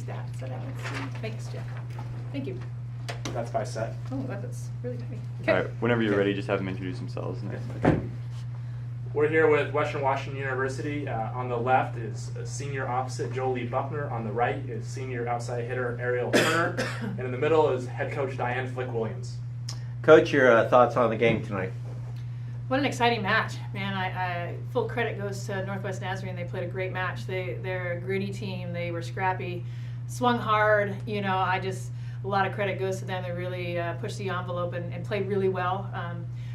stats that I can see. Thanks, Jeff. Thank you. That's by set. Oh, that's really tiny. All right, whenever you're ready, just have them introduce themselves. We're here with Western Washington University. On the left is senior opposite Jolie Buckner. On the right is senior outside hitter Ariel Turner. And in the middle is head coach Diane Flick-Williams. Coach, your thoughts on the game tonight? What an exciting match, man. I full credit goes to Northwest Nazarene. They played a great match. They're a gritty team. They were scrappy, swung hard. You know, a lot of credit goes to them. They really pushed the envelope and played really well.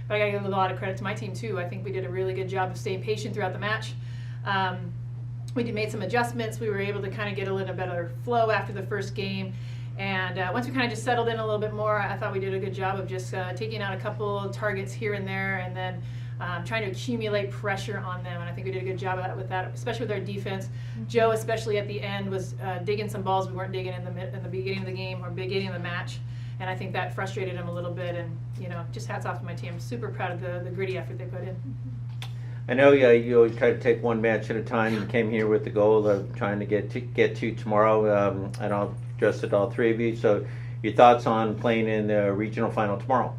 But I got to give a lot of credit to my team too. I think we did a really good job of staying patient throughout the match. We made some adjustments. We were able to kind of get a little better flow after the first game. And once we kind of just settled in a little bit more, I thought we did a good job of just taking out a couple targets here and there, and then trying to accumulate pressure on them. And I think we did a good job with that, especially with our defense. Joe, especially at the end, was digging some balls we weren't digging in the beginning of the game or beginning of the match. And I think that frustrated him a little bit. And you know, just hats off to my team. I'm super proud of the gritty effort they put in. I know you always try to take one match at a time. You came here with the goal of trying to get to tomorrow. I don't address it all three of you. So, your thoughts on playing in the regional final tomorrow?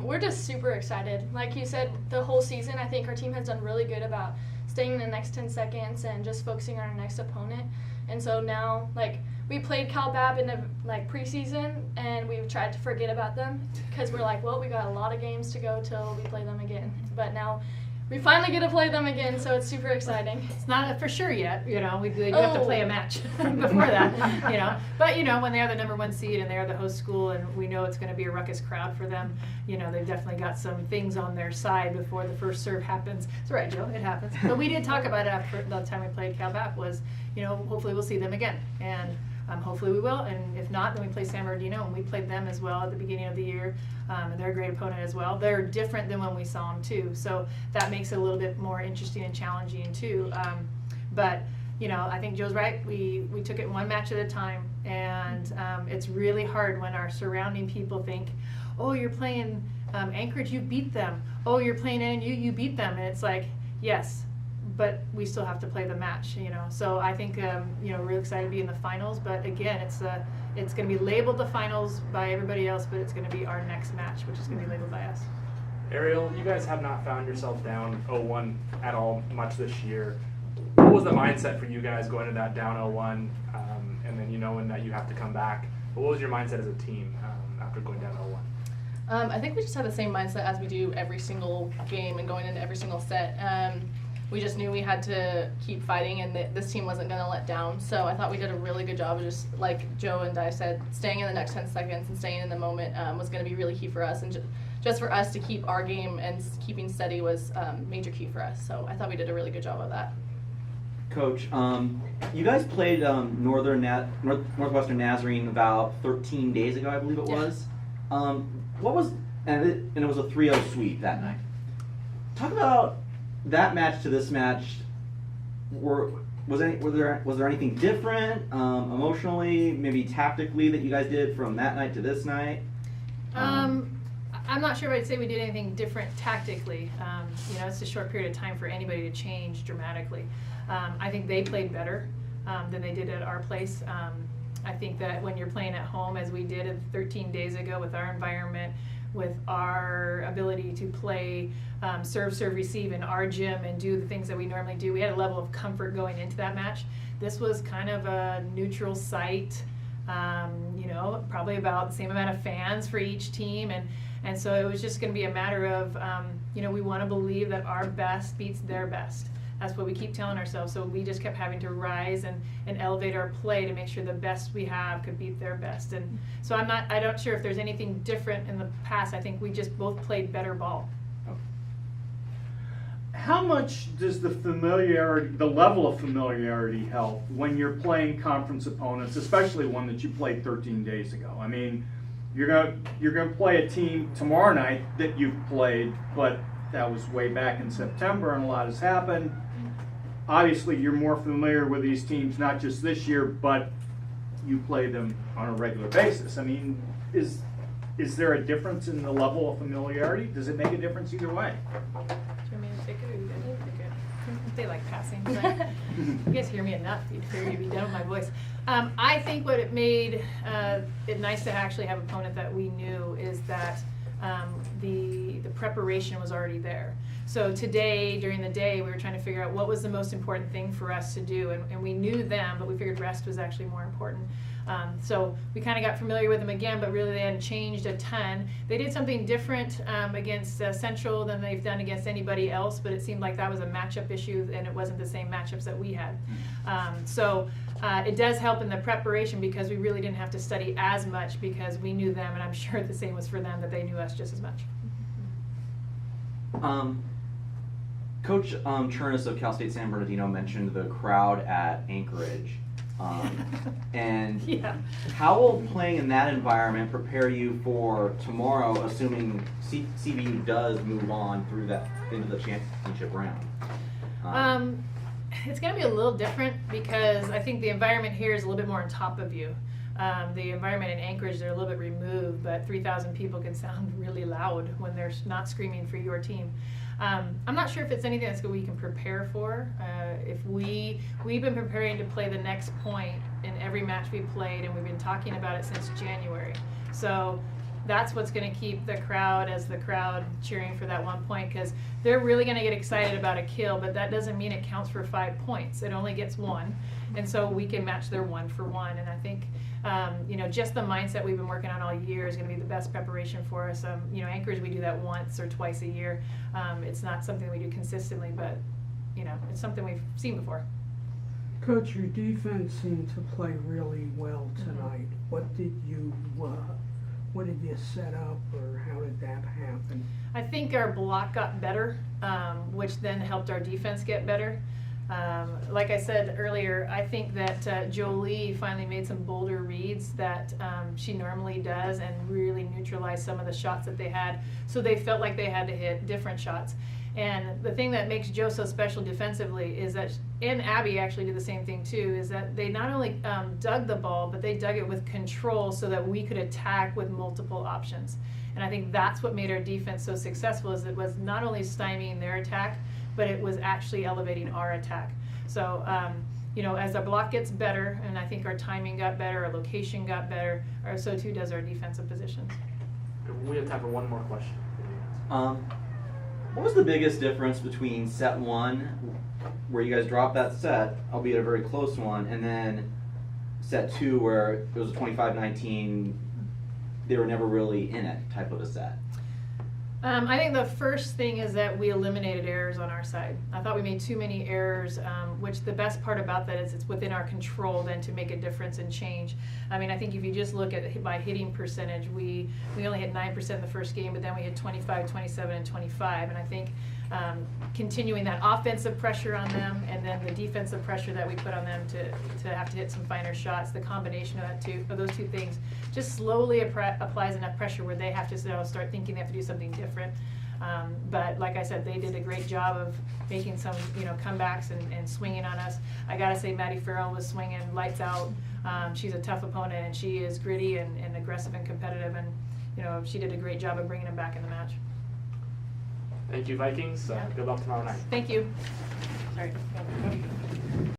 We're just super excited. Like you said, the whole season, I think our team has done really good about staying in the next 10 seconds and just focusing on our next opponent. And so now, like, we played Cal Bab in the preseason, and we've tried to forget about them because we're like, well, we got a lot of games to go till we play them again. But now we finally get to play them again, so it's super exciting. It's not for sure yet, you know. We do have to play a match before that, you know. But you know, when they are the number one seed and they are the host school, and we know it's going to be a ruckus crowd for them, you know, they've definitely got some things on their side before the first serve happens. It's all right, Joe, it happens. But we did talk about it after the time we played Cal Bap was, you know, hopefully we'll see them again, and hopefully we will. And if not, then we play San Bernardino, and we played them as well at the beginning of the year. And they're a great opponent as well. They're different than when we saw them too, so that makes it a little bit more interesting and challenging too. But you know, I think Joe's right. We took it one match at a time, and it's really hard when our surrounding people think, oh, you're playing Anchorage, you beat them. Oh, you're playing NU, you beat them. And it's like, yes, but we still have to play the match, you know. So I think you know, we're excited to be in the finals, but again, it's going to be labeled the finals by everybody else, but it's going to be our next match, which is going to be labeled by us. Ariel, you guys have not found yourselves down 0-1 at all much this year. What was the mindset for you guys going to that down 0-1, and then you knowing that you have to come back? What was your mindset as a team after going down 0-1? I think we just had the same mindset as we do every single game and going into every single set. We just knew we had to keep fighting, and this team wasn't going to let down. So I thought we did a really good job of just, like Joe and Di said, staying in the next 10 seconds and staying in the moment was going to be really key for us. And just for us to keep our game and keeping steady was major key for us. So I thought we did a really good job of that. Coach, you guys played Northwestern Nazarene about 13 days ago, I believe it was. What was and it was a 3-0 sweep that night. Talk about that match to this match. Was there anything different emotionally, maybe tactically, that you guys did from that night to this night? I'm not sure if I'd say we did anything different tactically. You know, it's a short period of time for anybody to change dramatically. I think they played better than they did at our place. I think that when you're playing at home, as we did 13 days ago, with our environment, with our ability to play serve, receive in our gym and do the things that we normally do, we had a level of comfort going into that match. This was kind of a neutral site, you know, probably about the same amount of fans for each team, and so it was just going to be a matter of, you know, we want to believe that our best beats their best. That's what we keep telling ourselves. So we just kept having to rise and elevate our play to make sure the best we have could beat their best. And so I'm not sure if there's anything different in the past. I think we just both played better ball. How much does the level of familiarity help when you're playing conference opponents, especially one that you played 13 days ago? I mean, you're gonna play a team tomorrow night that you've played, but that was way back in September, and a lot has happened. Obviously, you're more familiar with these teams, not just this year, but you play them on a regular basis. I mean, is there a difference in the level of familiarity? Does it make a difference either way? Do you want me to take it, or you guys take it? They like passing. But You guys hear me enough, you'd be done with my voice. I think what it made it nice to actually have an opponent that we knew is that the preparation was already there. So today, during the day, we were trying to figure out what was the most important thing for us to do, and we knew them, but we figured rest was actually more important. So we kind of got familiar with them again, but really they hadn't changed a ton. They did something different against Central than they've done against anybody else, but it seemed like that was a matchup issue, and it wasn't the same matchups that we had. So it does help in the preparation because we really didn't have to study as much because we knew them, and I'm sure the same was for them, that they knew us just as much. Coach Chernus of Cal State San Bernardino mentioned the crowd at Anchorage. And Yeah. how will playing in that environment prepare you for tomorrow, assuming CBU does move on through that into the championship round? It's going to be a little different because I think the environment here is a little bit more on top of you. The environment in Anchorage, they're a little bit removed, but 3,000 people can sound really loud when they're not screaming for your team. I'm not sure if it's anything that we can prepare for. If we've been preparing to play the next point in every match we played, and we've been talking about it since January. So that's what's going to keep the crowd as the crowd cheering for that 1 point, because they're really going to get excited about a kill, but that doesn't mean it counts for 5 points. It only gets 1, and so we can match their 1 for 1. And I think just the mindset we've been working on all year is going to be the best preparation for us. Anchorage, we do that once or twice a year. It's not something we do consistently, but it's something we've seen before. Coach, your defense seemed to play really well tonight. What did you set up, or how did that happen? I think our block got better, which then helped our defense get better. Like I said earlier, I think that Jolie finally made some bolder reads that she normally does and really neutralized some of the shots that they had. So they felt like they had to hit different shots. And the thing that makes Jo so special defensively is that, and Abby actually did the same thing too, is that they not only dug the ball, but they dug it with control so that we could attack with multiple options. And I think that's what made our defense so successful, is it was not only stymieing their attack, but it was actually elevating our attack. So, as our block gets better, and I think our timing got better, our location got better, so too does our defensive positions. We have time for one more question. What was the biggest difference between set 1, where you guys dropped that set, albeit a very close one, and then set 2, where it was a 25-19, they were never really in it type of a set? I think the first thing is that we eliminated errors on our side. I thought we made too many errors, which the best part about that is it's within our control then to make a difference and change. I mean, I think if you just look at by hitting percentage, we only hit 9% in the first game, but then we hit 25, 27, and 25. And I think continuing that offensive pressure on them, and then the defensive pressure that we put on them to have to hit some finer shots, the combination of those two things just slowly applies enough pressure where they have to start thinking they have to do something different. But like I said, they did a great job of making some comebacks and swinging on us. I gotta say, Maddie Farrell was swinging lights out. She's a tough opponent, and she is gritty and aggressive and competitive, and she did a great job of bringing them back in the match. Thank you, Vikings. Good luck tomorrow night. Thank you. Sorry.